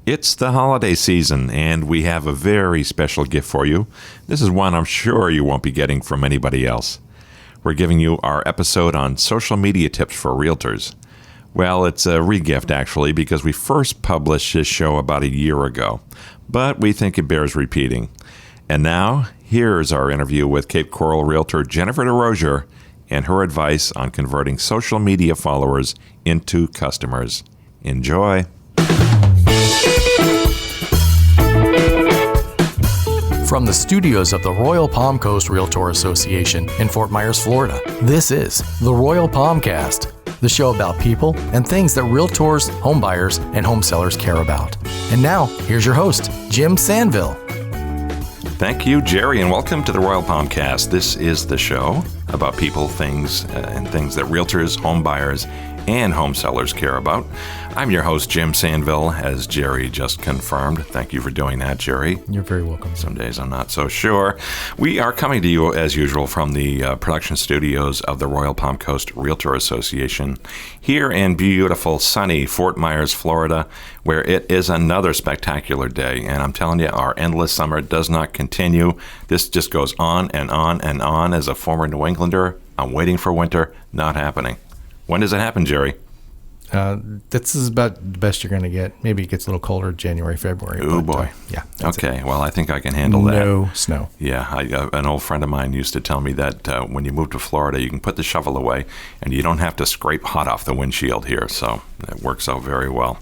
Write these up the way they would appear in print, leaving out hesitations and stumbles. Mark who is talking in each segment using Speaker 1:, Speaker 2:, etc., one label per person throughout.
Speaker 1: It's the holiday season, and we have a very special gift for you. This is one I'm sure you won't be getting from anybody else. We're giving you our episode on social media tips for realtors. Well, it's a re-gift, actually, because we first published this show about a year ago, but we think it bears repeating. And now, here's our interview with Cape Coral realtor Jennifer DeRozier and her advice on converting social media followers into customers. Enjoy.
Speaker 2: From the studios of the Royal Palm Coast Realtor Association in Fort Myers, Florida, this is the Royal Palmcast, the show about people and things that realtors, home buyers, and home sellers care about. And now, here's your host, Jim Sandville.
Speaker 1: Thank you, Jerry, and welcome to the Royal Palmcast. This is the show about people, things, and things that realtors, home buyers, and home sellers care about. I'm your host, Jim Sandville, as Jerry just confirmed. Thank you for doing that, Jerry.
Speaker 2: You're very welcome.
Speaker 1: Some days I'm not so sure. We are coming to you, as usual, from the production studios of the Royal Palm Coast Realtor Association here in beautiful, sunny Fort Myers, Florida, where it is another spectacular day. And I'm telling you, our endless summer does not continue. This just goes on and on and on. As a former New Englander, I'm waiting for winter, not happening. When does it happen, Jerry?
Speaker 2: This is about the best you're going to get. Maybe it gets a little colder January, February.
Speaker 1: Oh, boy.
Speaker 2: Yeah.
Speaker 1: Okay. Well, I think I can handle that.
Speaker 2: No snow.
Speaker 1: Yeah. An old friend of mine used to tell me that when you move to Florida, you can put the shovel away and you don't have to scrape hot off the windshield here. So it works out very well.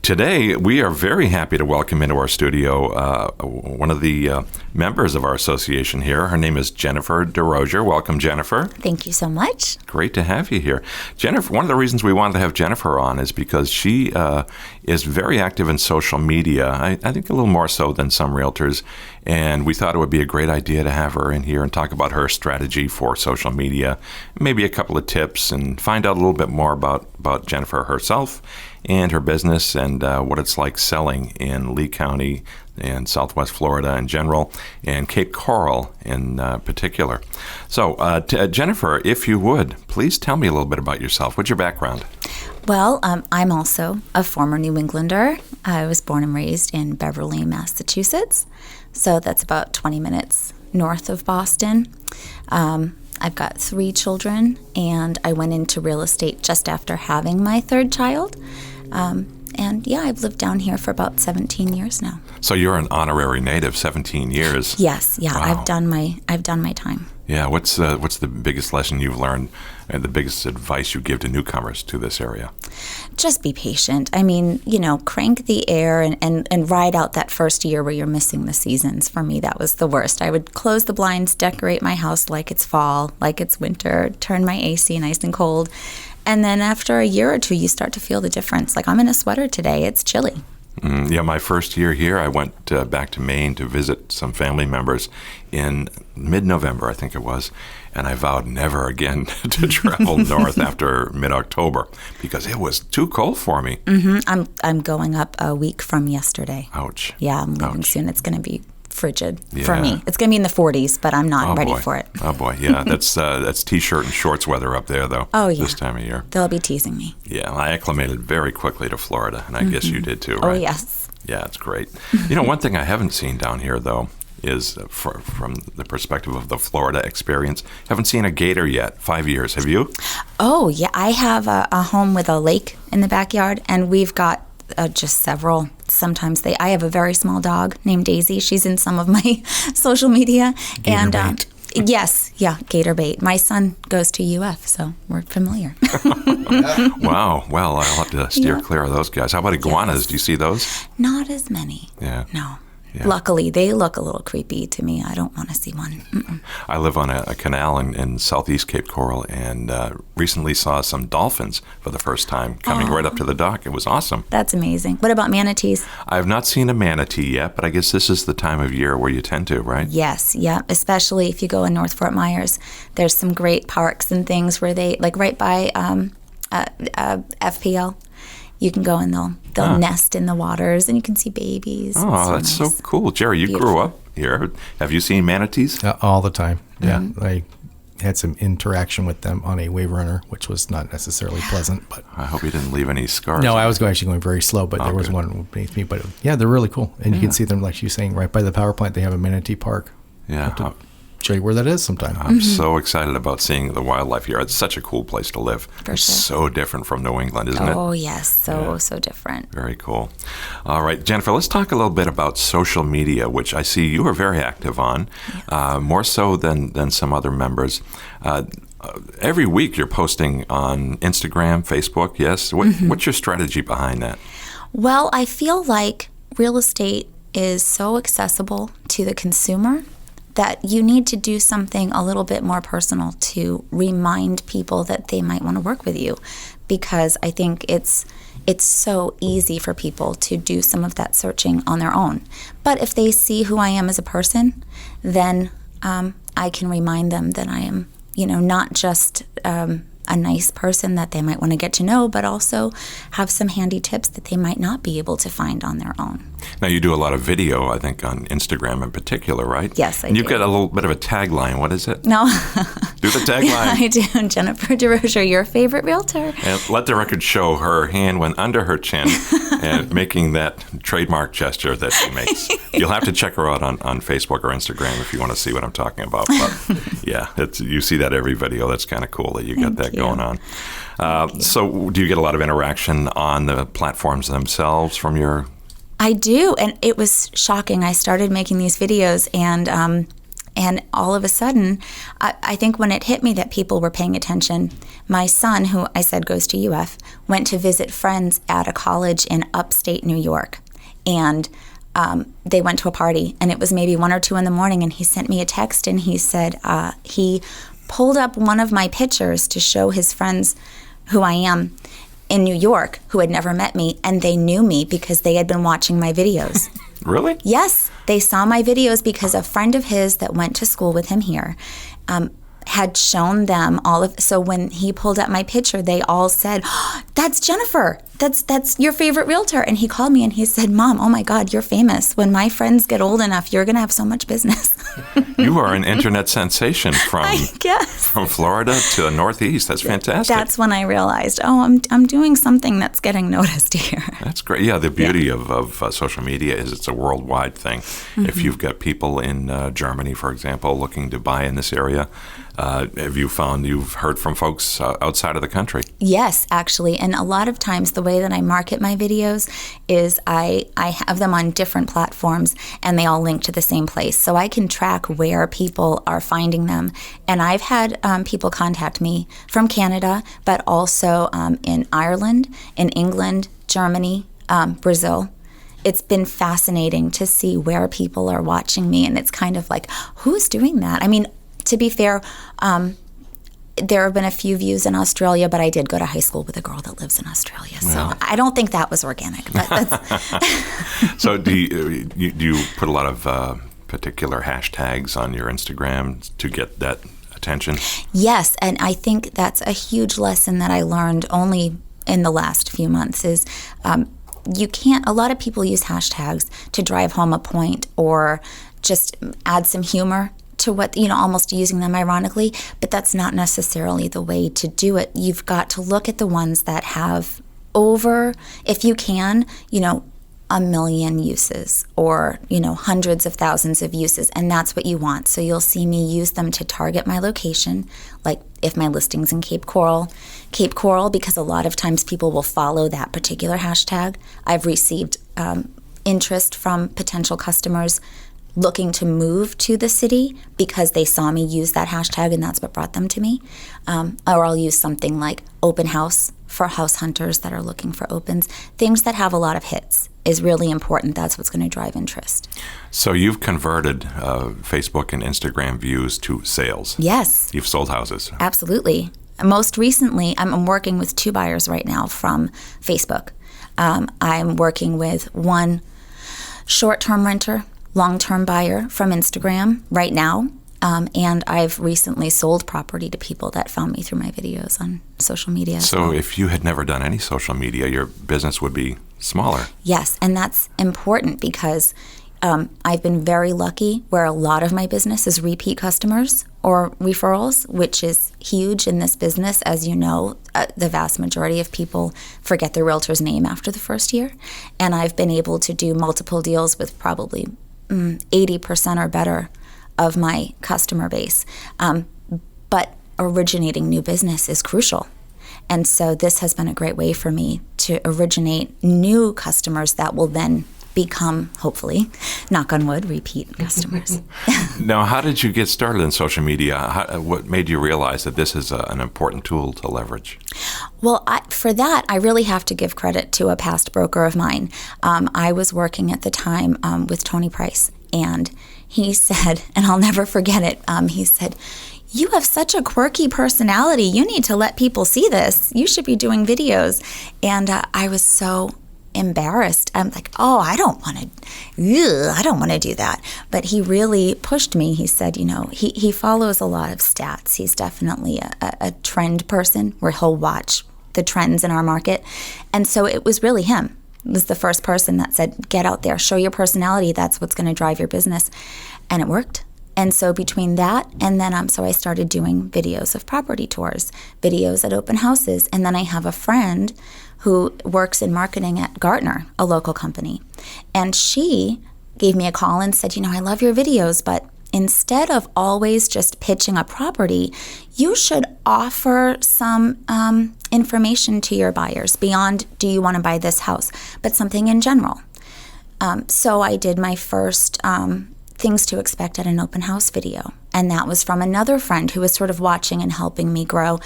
Speaker 1: Today, we are very happy to welcome into our studio one of the members of our association here. Her name is Jennifer DeRozier. Welcome, Jennifer.
Speaker 3: Thank you so much.
Speaker 1: Great to have you here. Jennifer, one of the reasons we wanted to have Jennifer on is because she is very active in social media, I think a little more so than some realtors, and we thought it would be a great idea to have her in here and talk about her strategy for social media, maybe a couple of tips, and find out a little bit more about Jennifer herself and her business and what it's like selling in Lee County and Southwest Florida in general, and Cape Coral in particular. So, Jennifer, if you would, please tell me a little bit about yourself. What's your background?
Speaker 3: Well, I'm also a former New Englander. I was born and raised in Beverly, Massachusetts. So that's about 20 minutes north of Boston. I've got 3 children, and I went into real estate just after having my 3rd child. And yeah, I've lived down here for about 17 years now.
Speaker 1: So you're an honorary native, 17 years.
Speaker 3: Yes, yeah,
Speaker 1: wow.
Speaker 3: I've done my time.
Speaker 1: Yeah, what's the biggest lesson you've learned and the biggest advice you give to newcomers to this area?
Speaker 3: Just be patient. I mean, crank the air and ride out that first year where you're missing the seasons. For me, that was the worst. I would close the blinds, decorate my house like it's fall, like it's winter, turn my AC nice and cold. And then after a year or two, you start to feel the difference. Like, I'm in a sweater today. It's chilly.
Speaker 1: Yeah, my first year here, I went back to Maine to visit some family members in mid-November, I think it was, and I vowed never again to travel north after mid-October because it was too cold for me.
Speaker 3: Mm-hmm. I'm going up a week from yesterday.
Speaker 1: Ouch.
Speaker 3: Yeah, I'm leaving soon. It's going to be frigid
Speaker 1: Yeah.
Speaker 3: for me. It's going to be in the 40s, but I'm not ready for it.
Speaker 1: Oh, boy. Yeah, that's T-shirt and shorts weather up there, though,
Speaker 3: oh, yeah.
Speaker 1: this time of year.
Speaker 3: They'll be teasing me.
Speaker 1: Yeah, I acclimated very quickly to Florida, and I guess you did too, right?
Speaker 3: Oh, yes.
Speaker 1: Yeah, it's great. One thing I haven't seen down here, though, is from the perspective of the Florida experience, haven't seen a gator yet. 5 years. Have you?
Speaker 3: Oh, yeah. I have a home with a lake in the backyard, and we've got just several. Sometimes I have a very small dog named Daisy. She's in some of my social media.
Speaker 2: Gator bait.
Speaker 3: Yes, yeah, gator bait. My son goes to UF, so we're familiar.
Speaker 1: Wow. Well, I'll have to steer clear of those guys. How about iguanas?
Speaker 3: Yes.
Speaker 1: Do you see those?
Speaker 3: Not as many.
Speaker 1: Yeah.
Speaker 3: No.
Speaker 1: Yeah.
Speaker 3: Luckily, they look a little creepy to me. I don't want to see one. Mm-mm.
Speaker 1: I live on a canal in southeast Cape Coral and recently saw some dolphins for the first time coming right up to the dock. It was awesome.
Speaker 3: That's amazing. What about manatees?
Speaker 1: I have not seen a manatee yet, but I guess this is the time of year where you tend to, right?
Speaker 3: Yes, yeah. Especially if you go in North Fort Myers, there's some great parks and things where they, like right by FPL, you can go and they'll nest in the waters and you can see babies.
Speaker 1: Oh, that's so cool. Jerry, you grew up here. Have you seen manatees?
Speaker 2: All the time. Yeah. had some interaction with them on a wave runner, which was not necessarily pleasant. But
Speaker 1: I hope you didn't leave any scars.
Speaker 2: no, I was actually going very slow, but there was
Speaker 1: good.
Speaker 2: one beneath me. But yeah, they're really cool. And you can see them, like she was saying, right by the power plant. They have a manatee park.
Speaker 1: Yeah.
Speaker 2: Show you where that is sometime.
Speaker 1: I'm so excited about seeing the wildlife here. It's such a cool place to live.
Speaker 3: For
Speaker 1: it's
Speaker 3: sure.
Speaker 1: so different from New England, isn't it?
Speaker 3: Oh, yes. So different.
Speaker 1: Very cool. All right, Jennifer, let's talk a little bit about social media, which I see you are very active on, more so than some other members. Every week you're posting on Instagram, Facebook, yes? What's your strategy behind that?
Speaker 3: Well, I feel like real estate is so accessible to the consumer that you need to do something a little bit more personal to remind people that they might want to work with you, because I think it's so easy for people to do some of that searching on their own. But if they see who I am as a person, then I can remind them that I am, not just a nice person that they might want to get to know, but also have some handy tips that they might not be able to find on their own.
Speaker 1: Now, you do a lot of video, I think, on Instagram in particular, right?
Speaker 3: Yes, I
Speaker 1: And you've
Speaker 3: do.
Speaker 1: got a little bit of a tagline. What is it?
Speaker 3: No.
Speaker 1: Do the tagline.
Speaker 3: Yeah, I do. Jennifer DeRozier, your favorite realtor.
Speaker 1: And let the record show her hand went under her chin and making that trademark gesture that she makes. You'll have to check her out on Facebook or Instagram if you want to see what I'm talking about. But yeah, you see that every video. That's kind of cool that you got that going on. So do you get a lot of interaction on the platforms themselves from your...
Speaker 3: I do, and it was shocking. I started making these videos, and all of a sudden, I think when it hit me that people were paying attention, my son, who I said goes to UF, went to visit friends at a college in upstate New York, and they went to a party, and it was maybe 1 or 2 in the morning, and he sent me a text, and he said he pulled up one of my pictures to show his friends who I am in New York, who had never met me, and they knew me because they had been watching my videos.
Speaker 1: Really?
Speaker 3: Yes, they saw my videos because a friend of his that went to school with him here had shown them all of. So when he pulled up my picture, they all said, oh, "That's Jennifer. That's your favorite realtor." And he called me and he said, "Mom, oh my God, you're famous. When my friends get old enough, you're gonna have so much business."
Speaker 1: You are an internet sensation
Speaker 3: I guess.
Speaker 1: from Florida to the Northeast. That's fantastic.
Speaker 3: That's when I realized, I'm doing something that's getting noticed here.
Speaker 1: That's great. Yeah, the beauty of social media is it's a worldwide thing. If you've got people in Germany, for example, looking to buy in this area, have you found you've heard from folks outside of the country?
Speaker 3: Yes, actually. And a lot of times the way that I market my videos is I have them on different platforms and they all link to the same place. So I can track where people are finding them. And I've had people contact me from Canada, but also in Ireland, in England, Germany, Brazil. It's been fascinating to see where people are watching me. And it's kind of like, who's doing that? I mean, to be fair, there have been a few views in Australia, but I did go to high school with a girl that lives in Australia. So I don't think that was organic. But that's
Speaker 1: So do you put a lot of particular hashtags on your Instagram to get that attention?
Speaker 3: Yes, and I think that's a huge lesson that I learned only in the last few months is a lot of people use hashtags to drive home a point or just add some humor to what, almost using them ironically, but that's not necessarily the way to do it. You've got to look at the ones that have over, if you can, 1 million uses or, hundreds of thousands of uses, and that's what you want. So you'll see me use them to target my location, like if my listing's in Cape Coral, because a lot of times people will follow that particular hashtag. I've received interest from potential customers looking to move to the city because they saw me use that hashtag and that's what brought them to me. Or I'll use something like open house for house hunters that are looking for opens. Things that have a lot of hits is really important. That's what's going to drive interest.
Speaker 1: So you've converted Facebook and Instagram views to sales.
Speaker 3: Yes.
Speaker 1: You've sold houses.
Speaker 3: Absolutely. Most recently, I'm working with 2 buyers right now from Facebook. I'm working with one short-term renter, long-term buyer from Instagram right now. And I've recently sold property to people that found me through my videos on social media.
Speaker 1: So if you had never done any social media, your business would be smaller.
Speaker 3: Yes, and that's important because I've been very lucky where a lot of my business is repeat customers or referrals, which is huge in this business. As you know, the vast majority of people forget their realtor's name after the first year. And I've been able to do multiple deals with probably 80% or better of my customer base. But originating new business is crucial. And so this has been a great way for me to originate new customers that will then become, hopefully, knock on wood, repeat customers.
Speaker 1: Now, how did you get started in social media? What made you realize that this is an important tool to leverage?
Speaker 3: Well, for that, I really have to give credit to a past broker of mine. I was working at the time with Tony Price, and he said, and I'll never forget it, he said, "You have such a quirky personality. You need to let people see this. You should be doing videos." And I was so embarrassed. I'm like, I don't want to do that. But he really pushed me. He said, he follows a lot of stats. He's definitely a trend person where he'll watch the trends in our market. And so it was really him. It was the first person that said, get out there, show your personality. That's what's going to drive your business. And it worked. And so between that and then so I started doing videos of property tours, videos at open houses. And then I have a friend who works in marketing at Gartner, a local company. And she gave me a call and said, I love your videos, but instead of always just pitching a property, you should offer some information to your buyers beyond, do you want to buy this house, but something in general. So I did my first things to expect at an open house video. And that was from another friend who was sort of watching and helping me grow.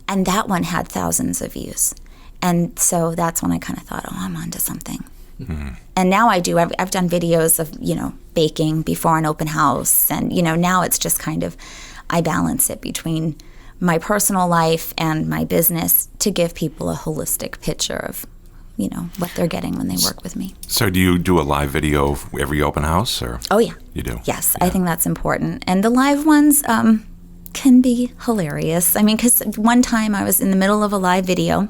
Speaker 3: And that one had thousands of views. And so that's when I kind of thought, I'm onto something. Mm-hmm. And now I've done videos of, baking before an open house. And, now it's just kind of, I balance it between my personal life and my business to give people a holistic picture of, what they're getting when they work with me.
Speaker 1: So do you do a live video of every open house? Or?
Speaker 3: Oh, yeah.
Speaker 1: You do?
Speaker 3: Yes,
Speaker 1: yeah.
Speaker 3: I think that's important. And the live ones can be hilarious. I mean, because one time I was in the middle of a live video,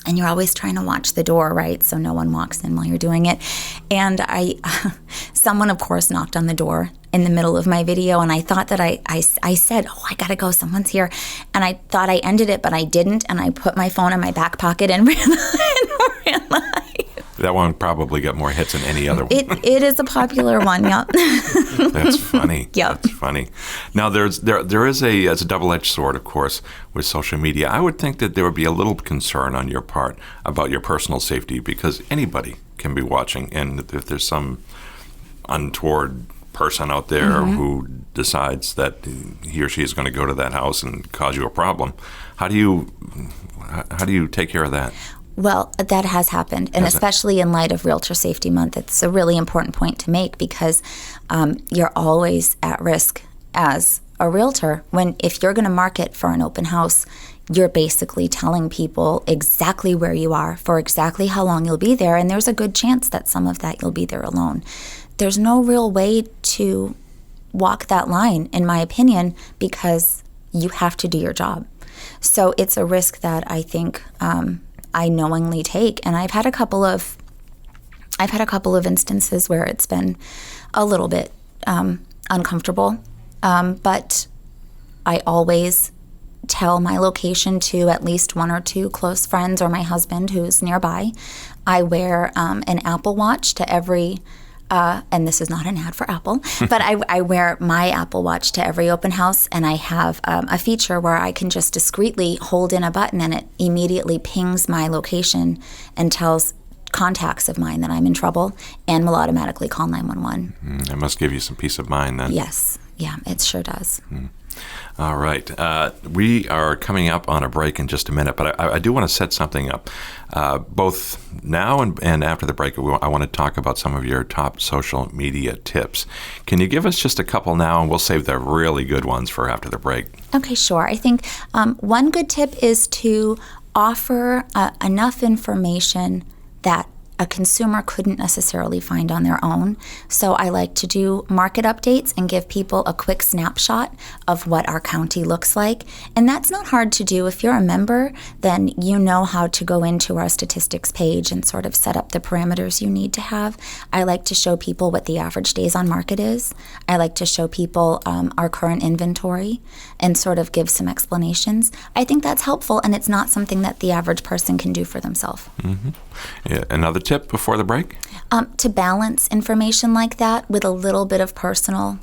Speaker 3: and you're always trying to watch the door, right? So no one walks in while you're doing it. And someone, of course, knocked on the door in the middle of my video, and I thought that I said, I gotta go, someone's here. And I thought I ended it, but I didn't, and I put my phone in my back pocket and ran live.
Speaker 1: That one probably got more hits than any other one.
Speaker 3: It is a popular one, yeah.
Speaker 1: That's funny.
Speaker 3: Yep.
Speaker 1: That's funny. Now, there is it's a double-edged sword, of course, with social media. I would think that there would be a little concern on your part about your personal safety, because anybody can be watching, and if there's some untoward person out there mm-hmm. who decides that he or she is going to go to that house and cause you a problem, how do you take care of that? Well, that has happened, and especially in light of Realtor Safety Month, it's a really important point to make, because you're always at risk as a realtor. If you're going to market for an open house, you're basically telling people exactly where you are for exactly how long you'll be there, and there's a good chance that some of that you'll be there alone. There's no real way to walk that line, in my opinion, because you have to do your job. So it's a risk that I think I knowingly take, and I've had a couple of instances where it's been a little bit uncomfortable, but I always tell my location to at least one or two close friends or my husband who's nearby. I wear an Apple Watch to every and this is not an ad for Apple, but I wear my Apple Watch to every open house, and I have a feature where I can just discreetly hold in a button, and it immediately pings my location and tells contacts of mine that I'm in trouble, and will automatically call 911. That must give you some peace of mind then.
Speaker 3: Yes. Yeah, it sure does.
Speaker 1: All right. We are coming up on a break in just a minute, but I do want to set something up. Both now and after the break, I want to talk about some of your top social media tips. Can you give us just a couple now, and we'll save the really good ones for after the break?
Speaker 3: Okay, sure. I think one good tip is to offer enough information that a consumer couldn't necessarily find on their own. So I like to do market updates and give people a quick snapshot of what our county looks like. And that's not hard to do. If you're a member, then you know how to go into our statistics page and sort of set up the parameters you need to have. I like to show people what the average days on market is. I like to show people our current inventory and sort of give some explanations. I think that's helpful, and it's not something that the average person can do for themselves.
Speaker 1: Mm-hmm. Yeah, another tip before the break?
Speaker 3: To balance information like that with a little bit of personal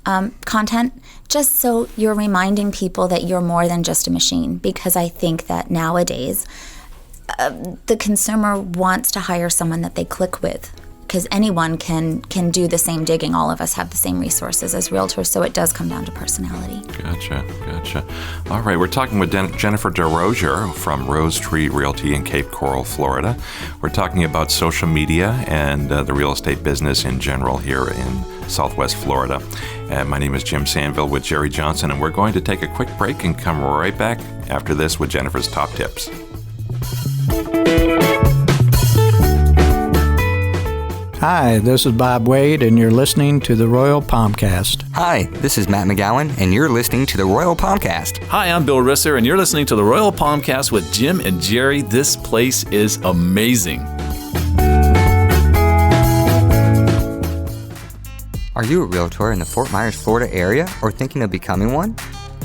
Speaker 3: content, just so you're reminding people that you're more than just a machine, because I think that nowadays the consumer wants to hire someone that they click with, because anyone can do the same digging. All of us have the same resources as realtors, so it does come down to personality.
Speaker 1: Gotcha. All right, we're talking with Jennifer DeRozier from Rose Tree Realty in Cape Coral, Florida. We're talking about social media and the real estate business in general here in Southwest Florida. My name is Jim Sanville with Jerry Johnson, and we're going to take a quick break and come right back after this with Jennifer's top tips.
Speaker 4: Hi, this is Bob Wade, and you're listening to the Royal Palmcast.
Speaker 5: Hi, this is Matt McGowan, and you're listening to the Royal Palmcast.
Speaker 6: Hi, I'm Bill Risser, and you're listening to the Royal Palmcast with Jim and Jerry. This place is amazing.
Speaker 5: Are you a realtor in the Fort Myers, Florida area, or thinking of becoming one?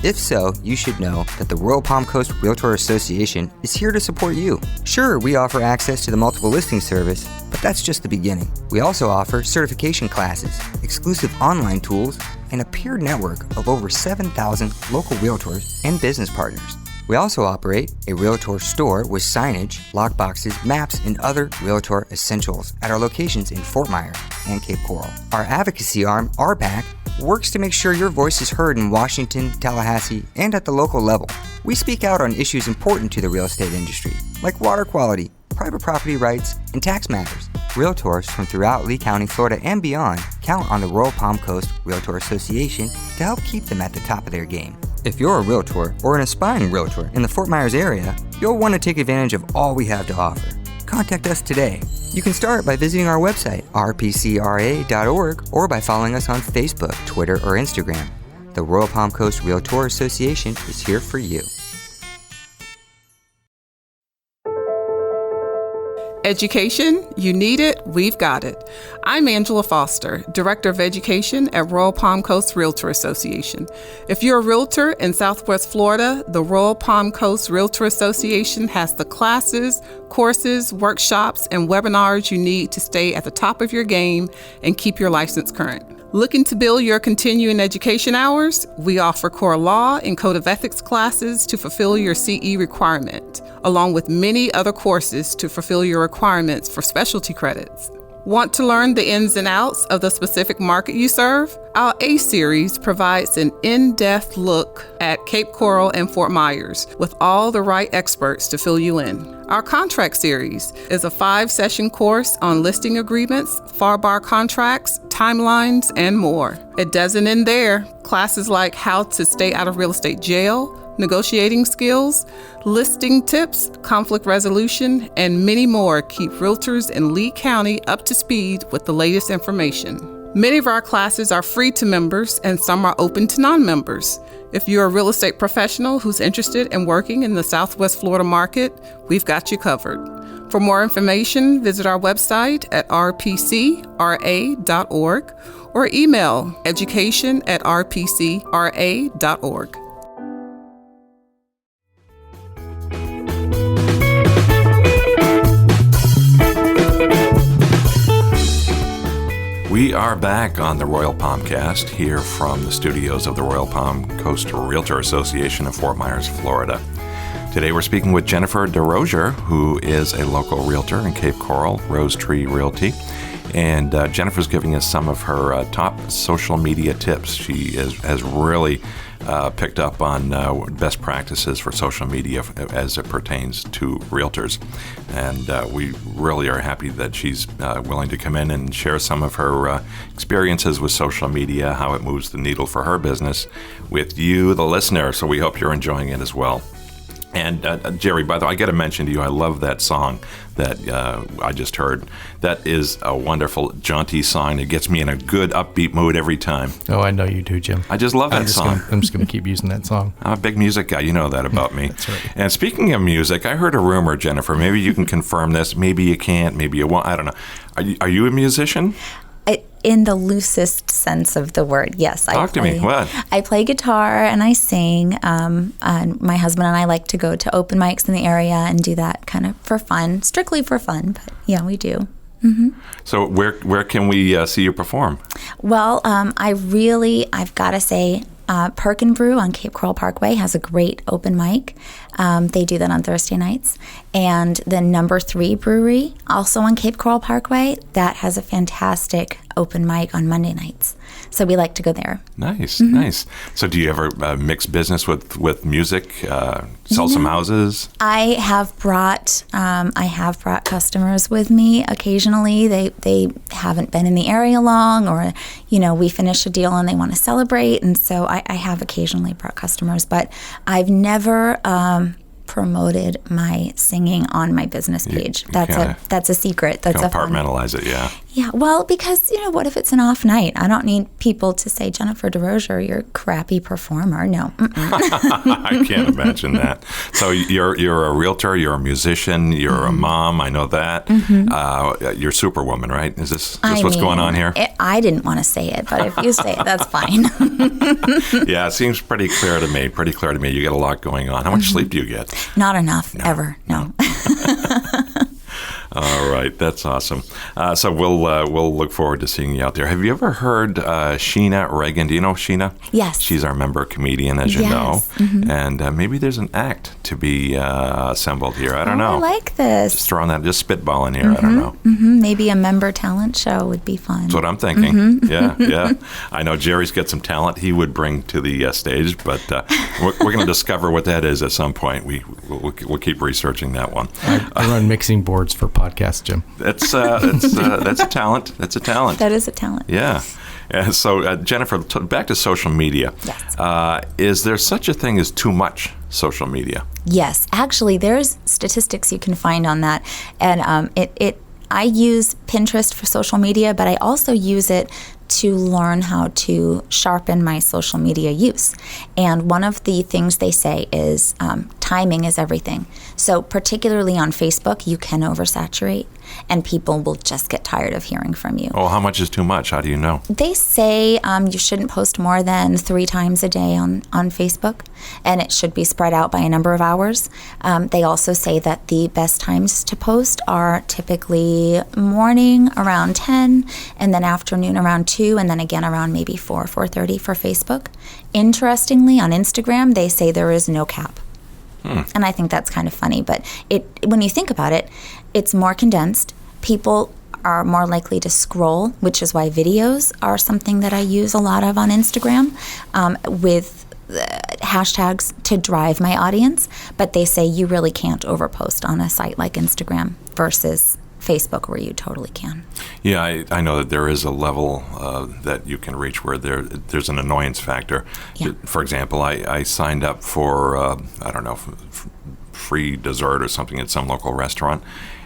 Speaker 5: If so, you should know that the Royal Palm Coast Realtor Association is here to support you. Sure, we offer access to the multiple listing service, but that's just the beginning. We also offer certification classes, exclusive online tools, and a peer network of over 7,000 local realtors and business partners. We also operate a Realtor store with signage, lockboxes, maps, and other Realtor essentials at our locations in Fort Myers and Cape Coral. Our advocacy arm, RPAC, works to make sure your voice is heard in Washington, Tallahassee, and at the local level. We speak out on issues important to the real estate industry, like water quality, private property rights, and tax matters. Realtors from throughout Lee County, Florida, and beyond count on the Royal Palm Coast Realtor Association to help keep them at the top of their game. If you're a realtor or an aspiring realtor in the Fort Myers area, you'll want to take advantage of all we have to offer. Contact us today. You can start by visiting our website, rpcra.org, or by following us on Facebook, Twitter, or Instagram. The Royal Palm Coast Realtor Association is here for you.
Speaker 7: Education, you need it, we've got it. I'm Angela Foster, Director of Education at Royal Palm Coast Realtor Association. If you're a realtor in Southwest Florida, the Royal Palm Coast Realtor Association has the classes, courses, workshops, and webinars you need to stay at the top of your game and keep your license current. Looking to build your continuing education hours? We offer core law and code of ethics classes to fulfill your CE requirement, along with many other courses to fulfill your requirements for specialty credits. Want to learn the ins and outs of the specific market you serve? Our A Series provides an in-depth look at Cape Coral and Fort Myers with all the right experts to fill you in. Our Contract Series is a 5-session course on listing agreements, FAR contracts, timelines, and more. It doesn't end there. Classes like how to stay out of real estate jail, negotiating skills, listing tips, conflict resolution, and many more keep realtors in Lee County up to speed with the latest information. Many of our classes are free to members and some are open to non-members. If you're a real estate professional who's interested in working in the Southwest Florida market, we've got you covered. For more information, visit our website at rpcra.org or email education@rpcra.org.
Speaker 1: We are back on the Royal Palmcast here from the studios of the Royal Palm Coast Realtor Association of Fort Myers, Florida. Today we're speaking with Jennifer DeRozier, who is a local realtor in Cape Coral, Rose Tree Realty. And Jennifer's giving us some of her top social media tips. She has really picked up on best practices for social media as it pertains to realtors. And we really are happy that she's willing to come in and share some of her experiences with social media, how it moves the needle for her business with you, the listener. So we hope you're enjoying it as well. And Jerry, by the way, I got to mention to you, I love that song that I just heard. That is a wonderful, jaunty song. It gets me in a good, upbeat mood every time.
Speaker 2: Oh, I know you do, Jim.
Speaker 1: I just love that song.
Speaker 2: I'm just going to keep using that song.
Speaker 1: I'm a big music guy. You know that about me.
Speaker 2: That's right.
Speaker 1: And speaking of music, I heard a rumor, Jennifer. Maybe you can confirm this. Maybe you can't. Maybe you won't. I don't know. Are you a musician?
Speaker 3: In the loosest sense of the word, yes.
Speaker 1: Talk to me. What?
Speaker 3: I play guitar and I sing. And my husband and I like to go to open mics in the area and do that kind of for fun, strictly for fun. But yeah, we do. Mm-hmm.
Speaker 1: So where can we see you perform?
Speaker 3: Well, I've got to say, Perk and Brew on Cape Coral Parkway has a great open mic. They do that on Thursday nights. And the Number 3 Brewery, also on Cape Coral Parkway, that has a fantastic open mic on Monday nights. So we like to go there.
Speaker 1: Nice, nice. So do you ever mix business with music, sell some houses?
Speaker 3: I have brought customers with me occasionally. They haven't been in the area long, or we finish a deal and they want to celebrate, and so I have occasionally brought customers, but I've never promoted my singing on my business page. That's a secret. That's a
Speaker 1: compartmentalize it. Yeah.
Speaker 3: Yeah. Well, because what if it's an off night? I don't need people to say, Jennifer DeRozier, you're a crappy performer. No.
Speaker 1: I can't imagine that. So you're a realtor. You're a musician. You're a mom. I know that. You're Superwoman, right? Is this what's going on here?
Speaker 3: I didn't want to say it, but if you say it, that's fine.
Speaker 1: Yeah, it seems pretty clear to me. You get a lot going on. How much sleep do you get?
Speaker 3: Not enough, ever. No.
Speaker 1: All right, that's awesome. So we'll look forward to seeing you out there. Have you ever heard Sheena Reagan? Do you know Sheena?
Speaker 3: Yes.
Speaker 1: She's our member comedian, as you know. And maybe there's an act to be assembled here. I don't know.
Speaker 3: I like this.
Speaker 1: Just spitballing here. I don't know.
Speaker 3: Maybe a member talent show would be fun.
Speaker 1: That's what I'm thinking. Yeah. I know Jerry's got some talent he would bring to the stage, but we're going to discover what that is at some point. We'll keep researching that one.
Speaker 2: I run mixing boards for podcasts, Jim.
Speaker 1: That's a talent. That's a talent.
Speaker 3: That is a talent.
Speaker 1: Yeah. So, Jennifer, back to social media.
Speaker 3: Yes.
Speaker 1: Is there such a thing as too much social media?
Speaker 3: Yes. Actually, there's statistics you can find on that. And I use Pinterest for social media, but I also use it to learn how to sharpen my social media use. And one of the things they say is timing is everything. So particularly on Facebook, you can oversaturate, and people will just get tired of hearing from you.
Speaker 1: Oh, how much is too much? How do you know?
Speaker 3: They say you shouldn't post more than 3 times a day on Facebook, and it should be spread out by a number of hours. They also say that the best times to post are typically morning around 10, and then afternoon around 2, and then again around maybe 4:30 for Facebook. Interestingly, on Instagram, they say there is no cap. And I think that's kind of funny, but when you think about it, it's more condensed. People are more likely to scroll, which is why videos are something that I use a lot of on Instagram with hashtags to drive my audience. But they say you really can't overpost on a site like Instagram versus Facebook, where you totally can.
Speaker 1: Yeah, I know that there is a level that you can reach where there's an annoyance factor.
Speaker 3: Yeah.
Speaker 1: For example, I signed up for, free dessert or something at some local restaurant,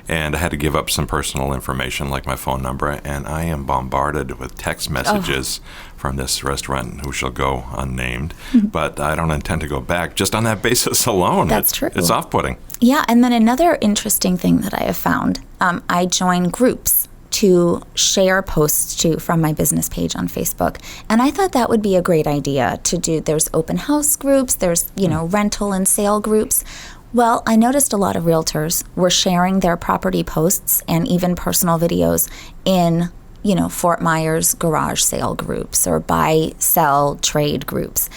Speaker 1: and I had to give up some personal information like my phone number, and I am bombarded with text messages from this restaurant who shall go unnamed, but I don't intend to go back just on that basis alone.
Speaker 3: That's true.
Speaker 1: It's off-putting.
Speaker 3: Yeah, and then another interesting thing that I have found, I join groups to share posts to from my business page on Facebook. And I thought that would be a great idea to do. There's open house groups, there's, rental and sale groups. Well, I noticed a lot of realtors were sharing their property posts and even personal videos in, Fort Myers garage sale groups or buy, sell, trade groups.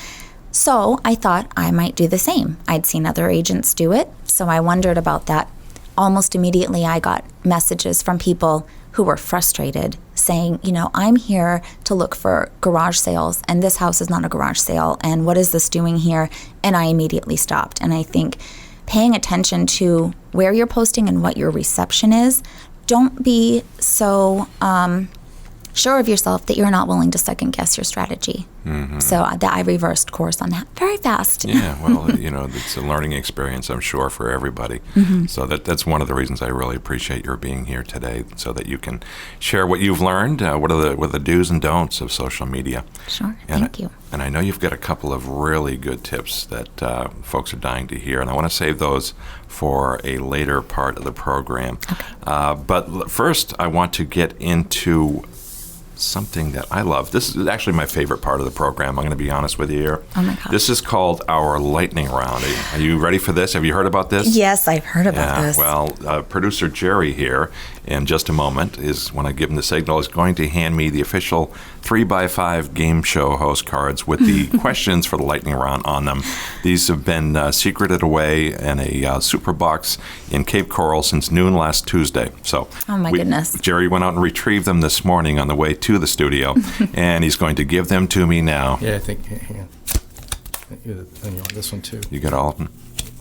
Speaker 3: So I thought I might do the same. I'd seen other agents do it, so I wondered about that. Almost immediately, I got messages from people who were frustrated saying, I'm here to look for garage sales, and this house is not a garage sale, and what is this doing here? And I immediately stopped. And I think paying attention to where you're posting and what your reception is, don't be so sure of yourself that you're not willing to second guess your strategy. So I reversed course on that very fast.
Speaker 1: Yeah, well, it's a learning experience, I'm sure, for everybody. So that's one of the reasons I really appreciate your being here today, so that you can share what you've learned, what are the do's and don'ts of social media.
Speaker 3: Sure,
Speaker 1: And
Speaker 3: thank you.
Speaker 1: And I know you've got a couple of really good tips that folks are dying to hear, and I want to save those for a later part of the program.
Speaker 3: Okay.
Speaker 1: But first, I want to get into something that I love. This is actually my favorite part of the program. I'm going to be honest with you here.
Speaker 3: Oh my gosh.
Speaker 1: This is called our lightning round. Are you ready for this? Have you heard about this?
Speaker 3: Yes, I've heard about this.
Speaker 1: Well, producer Jerry here, in just a moment, when I give him the signal, is going to hand me the official 3x5 game show host cards with the questions for the lightning round on them. These have been secreted away in a super box in Cape Coral since noon last Tuesday. So,
Speaker 3: oh my goodness.
Speaker 1: Jerry went out and retrieved them this morning on the way to the studio, and he's going to give them to me now.
Speaker 2: Yeah, I think. Hang on. Then you want this one too.
Speaker 1: You got all of them?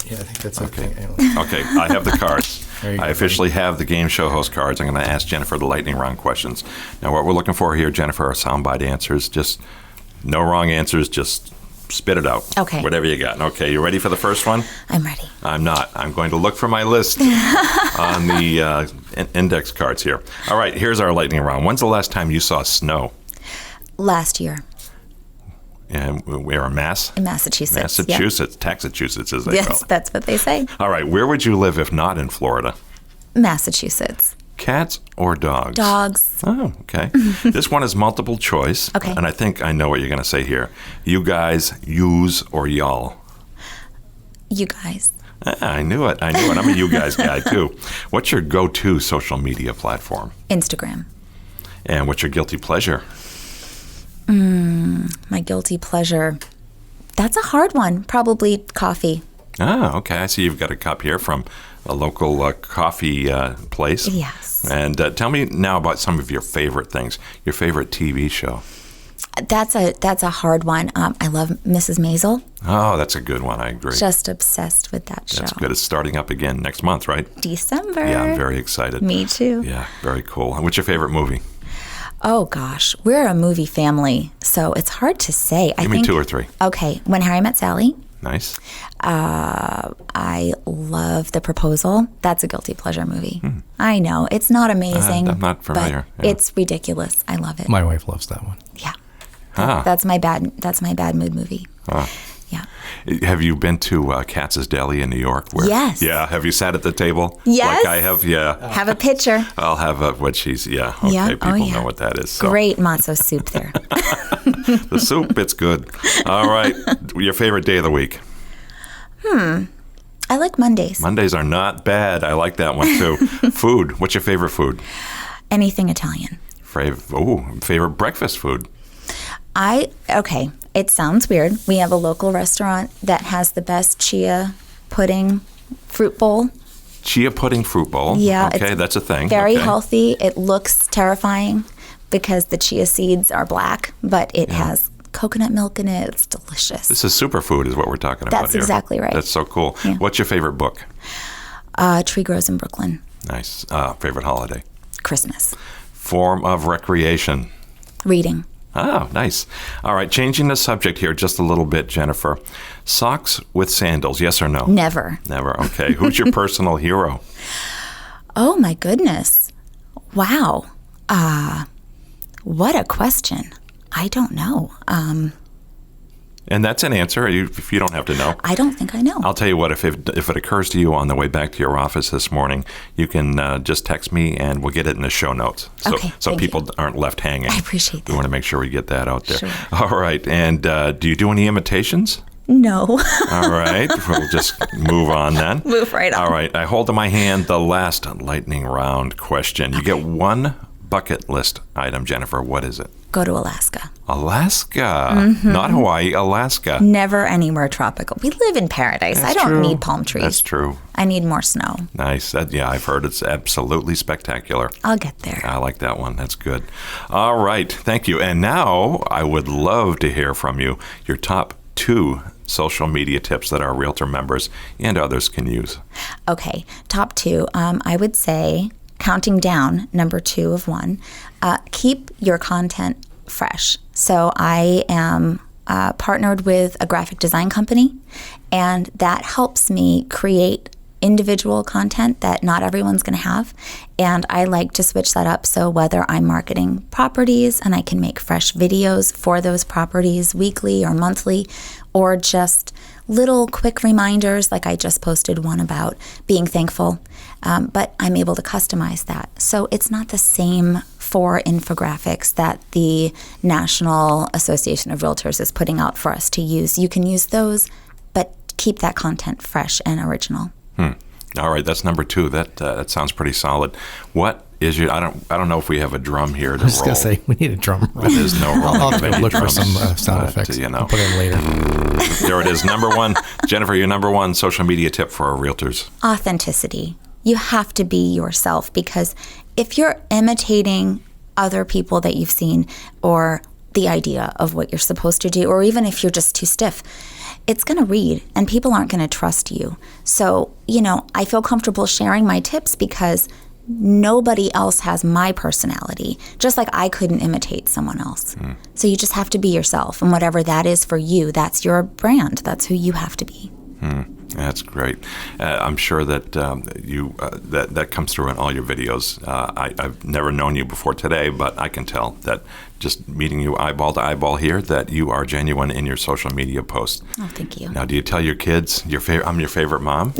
Speaker 2: Yeah, I think that's
Speaker 1: okay.
Speaker 2: Okay.
Speaker 1: Okay, I have the cards.
Speaker 2: There you go.
Speaker 1: I officially have the game show host cards. I'm going to ask Jennifer the lightning round questions. Now, what we're looking for here, Jennifer, are soundbite answers. Just no wrong answers. Just spit it out.
Speaker 3: Okay.
Speaker 1: Whatever you got. Okay, you ready for the first one?
Speaker 3: I'm ready.
Speaker 1: I'm not. I'm going to look for my list on the index cards here. All right, here's our lightning round. When's the last time you saw snow?
Speaker 3: Last year.
Speaker 1: And we're in Mass?
Speaker 3: In Massachusetts.
Speaker 1: Massachusetts. Yeah. Taxachusetts, as they call
Speaker 3: Yes,
Speaker 1: it.
Speaker 3: that's what they say.
Speaker 1: All right, where would you live if not in Florida?
Speaker 3: Massachusetts.
Speaker 1: Cats or dogs?
Speaker 3: Dogs.
Speaker 1: Oh, okay. This one is multiple choice.
Speaker 3: Okay.
Speaker 1: And I think I know what you're going to say here. You guys use or y'all?
Speaker 3: You guys.
Speaker 1: I knew it. I'm a you guys guy, too. What's your go-to social media platform?
Speaker 3: Instagram.
Speaker 1: And what's your guilty pleasure?
Speaker 3: My guilty pleasure. That's a hard one. Probably coffee.
Speaker 1: Oh, okay. I see you've got a cup here from a local coffee place.
Speaker 3: Yes.
Speaker 1: And tell me now about some of your favorite things. Your favorite TV show.
Speaker 3: That's a hard one. I love Mrs. Maisel.
Speaker 1: Oh, that's a good one. I agree.
Speaker 3: Just obsessed with that show.
Speaker 1: That's good. It's starting up again next month, right?
Speaker 3: December.
Speaker 1: Yeah, I'm very excited.
Speaker 3: Me too.
Speaker 1: Yeah, very cool. What's your favorite movie?
Speaker 3: Oh gosh, we're a movie family, so it's hard to say.
Speaker 1: Give me two or three.
Speaker 3: Okay, When Harry Met Sally.
Speaker 1: Nice.
Speaker 3: I love The Proposal. That's a guilty pleasure movie. I know it's not amazing.
Speaker 1: I'm not familiar.
Speaker 3: But it's ridiculous. I love it.
Speaker 2: My wife loves that one.
Speaker 3: Yeah.
Speaker 1: Ah.
Speaker 3: That's my bad mood movie.
Speaker 1: Ah.
Speaker 3: Yeah.
Speaker 1: Have you been to Katz's Deli in New York?
Speaker 3: Yes.
Speaker 1: Yeah. Have you sat at the table?
Speaker 3: Yes.
Speaker 1: Like I have? Yeah.
Speaker 3: Have a picture.
Speaker 1: I'll have what she's, yeah. Okay,
Speaker 3: Yeah.
Speaker 1: people
Speaker 3: Oh, yeah.
Speaker 1: know what that is. So.
Speaker 3: Great matzo soup there.
Speaker 1: The soup, it's good. All right. Your favorite day of the week?
Speaker 3: I like Mondays.
Speaker 1: Mondays are not bad. I like that one too. Food. What's your favorite food?
Speaker 3: Anything Italian.
Speaker 1: Favorite breakfast food?
Speaker 3: Okay, it sounds weird. We have a local restaurant that has the best chia pudding fruit bowl.
Speaker 1: Chia pudding fruit bowl.
Speaker 3: Yeah.
Speaker 1: Okay, that's a thing.
Speaker 3: Very
Speaker 1: Okay.
Speaker 3: healthy. It looks terrifying because the chia seeds are black, but it has coconut milk in it. It's delicious.
Speaker 1: This is superfood is what we're talking about
Speaker 3: That's
Speaker 1: here.
Speaker 3: exactly right.
Speaker 1: That's so cool.
Speaker 3: Yeah.
Speaker 1: What's your favorite book?
Speaker 3: Tree Grows in Brooklyn.
Speaker 1: Nice. Favorite holiday?
Speaker 3: Christmas.
Speaker 1: Form of recreation?
Speaker 3: Reading.
Speaker 1: Oh, nice. All right, changing the subject here just a little bit, Jennifer. Socks with sandals, yes or no?
Speaker 3: Never.
Speaker 1: Never. Okay. Who's your personal hero?
Speaker 3: Oh my goodness. Wow. What a question. I don't know.
Speaker 1: And that's an answer if you don't have to know.
Speaker 3: I don't think I know.
Speaker 1: I'll tell you what, if it occurs to you on the way back to your office this morning, you can just text me and we'll get it in the show notes. So,
Speaker 3: Okay,
Speaker 1: so
Speaker 3: thank
Speaker 1: people
Speaker 3: you.
Speaker 1: aren't left hanging.
Speaker 3: I appreciate
Speaker 1: We
Speaker 3: that.
Speaker 1: want to make sure we get that out there.
Speaker 3: Sure.
Speaker 1: All right. And do you do any imitations?
Speaker 3: No.
Speaker 1: All right. We'll just move on then.
Speaker 3: Move right on.
Speaker 1: All right. I hold in my hand the last lightning round question. You get one bucket list item, Jennifer. What is it?
Speaker 3: Go to Alaska.
Speaker 1: Alaska.
Speaker 3: Mm-hmm.
Speaker 1: Not Hawaii, Alaska.
Speaker 3: Never anywhere tropical. We live in paradise.
Speaker 1: That's
Speaker 3: I don't
Speaker 1: true.
Speaker 3: need palm trees.
Speaker 1: That's true.
Speaker 3: I need more snow.
Speaker 1: Nice. I've heard it's absolutely spectacular.
Speaker 3: I'll get there.
Speaker 1: I like that one. That's good. All right. Thank you. And now I would love to hear from you your top 2 social media tips that our Realtor members and others can use.
Speaker 3: Okay. Top 2. I would say counting down, number 2 of 1, keep your content fresh. So I am partnered with a graphic design company, and that helps me create individual content that not everyone's going to have. And I like to switch that up. So whether I'm marketing properties and I can make fresh videos for those properties weekly or monthly, or just little quick reminders, like I just posted one about being thankful, but I'm able to customize that. So it's not the same for infographics that the National Association of Realtors is putting out for us to use. You can use those, but keep that content fresh and original.
Speaker 1: All right, that's number 2. That sounds pretty solid. What is your? I don't know if we have a drum here to
Speaker 2: I was
Speaker 1: roll.
Speaker 2: going to say, we need a drum roll.
Speaker 1: There's no rolling.
Speaker 2: I'll
Speaker 1: of any
Speaker 2: look for
Speaker 1: drums,
Speaker 2: some sound
Speaker 1: but,
Speaker 2: effects.
Speaker 1: You know,
Speaker 2: I'll put it in later.
Speaker 1: There it is. Number 1, Jennifer. Your number 1 social media tip for our realtors.
Speaker 3: Authenticity. You have to be yourself, because if you're imitating other people that you've seen, or the idea of what you're supposed to do, or even if you're just too stiff, it's going to read and people aren't going to trust you. So, I feel comfortable sharing my tips because nobody else has my personality, just like I couldn't imitate someone else. So you just have to be yourself, and whatever that is for you, that's your brand. That's who you have to be.
Speaker 1: That's great. I'm sure that that comes through in all your videos. I've never known you before today, but I can tell that just meeting you eyeball to eyeball here, that you are genuine in your social media posts.
Speaker 3: Oh, thank you.
Speaker 1: Now, do you tell your kids I'm your favorite mom?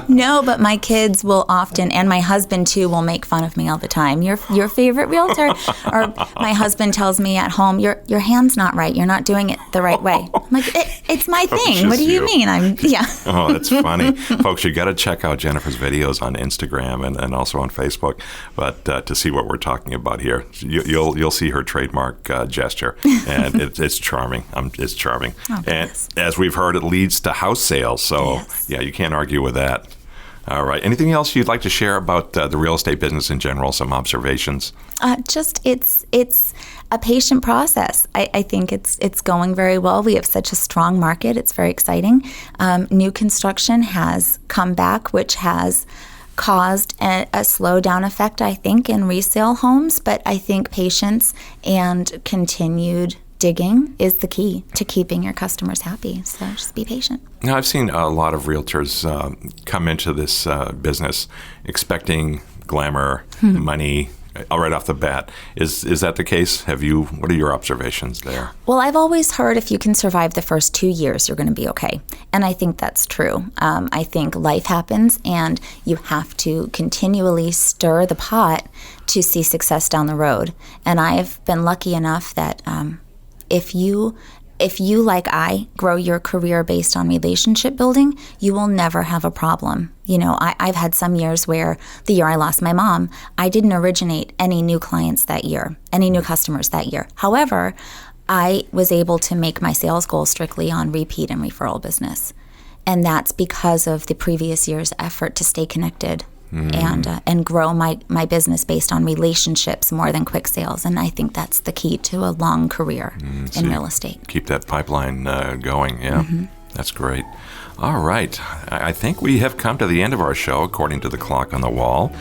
Speaker 3: No, but my kids will often, and my husband too, will make fun of me all the time. Your favorite realtor, or my husband tells me at home, your hand's not right. You're not doing it the right way. I'm like, it's my thing. What do you mean?
Speaker 1: Oh, that's funny. Folks, you got to check out Jennifer's videos on Instagram and also on Facebook, but to see what we're talking about here, you'll see her trademark gesture, and it's charming. It's charming.
Speaker 3: Oh,
Speaker 1: and as we've heard, it leads to house sales. So
Speaker 3: yes.
Speaker 1: Yeah, you can't argue with that. All right. Anything else you'd like to share about the real estate business in general? Some observations?
Speaker 3: Just it's a patient process. I think it's going very well. We have such a strong market. It's very exciting. New construction has come back, which has caused a slowdown effect, I think, in resale homes. But I think patience and continued digging is the key to keeping your customers happy. So just be patient.
Speaker 1: Now, I've seen a lot of realtors come into this business expecting glamour, money, right off the bat. Is that the case? What are your observations there?
Speaker 3: Well, I've always heard if you can survive the first 2 years, you're going to be okay. And I think that's true. I think life happens, and you have to continually stir the pot to see success down the road. And I've been lucky enough that if you, like I, grow your career based on relationship building, you will never have a problem. I've had some years where the year I lost my mom, I didn't originate any new clients that year, any new customers that year. However, I was able to make my sales goal strictly on repeat and referral business. And that's because of the previous year's effort to stay connected and grow my business based on relationships more than quick sales. And I think that's the key to a long career in real estate.
Speaker 1: Keep that pipeline going, yeah. That's great. All right. I think we have come to the end of our show, according to the clock on the wall.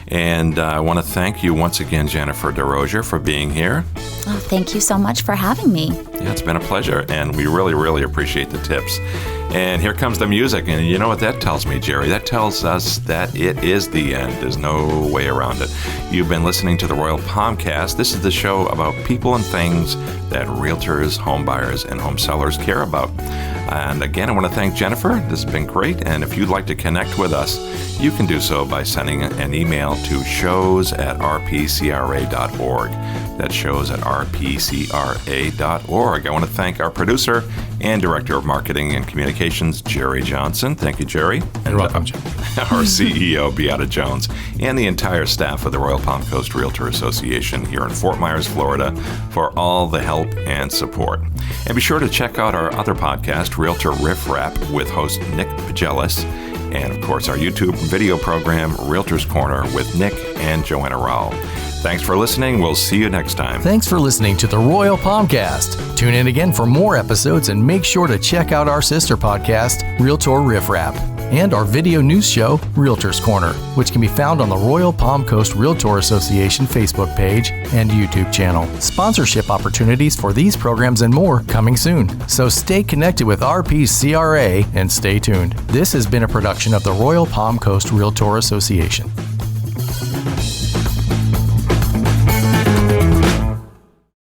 Speaker 1: And I want to thank you once again, Jennifer DeRozier, for being here.
Speaker 3: Oh, thank you so much for having me.
Speaker 1: Yeah, it's been a pleasure, and we really, really appreciate the tips. And here comes the music, and you know what that tells me, Jerry? That tells us that it is the end. There's no way around it. You've been listening to the Royal Palmcast. This is the show about people and things that realtors, home buyers, and home sellers care about. And again, I want to thank Jennifer. This has been great, and if you'd like to connect with us, you can do so by sending an email to shows@rpcra.org. That's shows@rpcra.org. I want to thank our producer and Director of Marketing and Communications, Jerry Johnson. Thank you, Jerry.
Speaker 2: You're welcome, Jim.
Speaker 1: Our CEO, Beata Jones, and the entire staff of the Royal Palm Coast Realtor Association here in Fort Myers, Florida, for all the help and support. And be sure to check out our other podcast, Realtor Riff Rap, with host Nick Pagelis, and of course our YouTube video program, Realtor's Corner, with Nick and Joanna Rowell. Thanks for listening. We'll see you next time.
Speaker 2: Thanks for listening to the Royal Palmcast. Tune in again for more episodes, and make sure to check out our sister podcast, Realtor Riff Rap. and our video news show, Realtors Corner, which can be found on the Royal Palm Coast Realtor Association Facebook page and YouTube channel. Sponsorship opportunities for these programs and more coming soon. So stay connected with RPCRA and stay tuned. This has been a production of the Royal Palm Coast Realtor Association.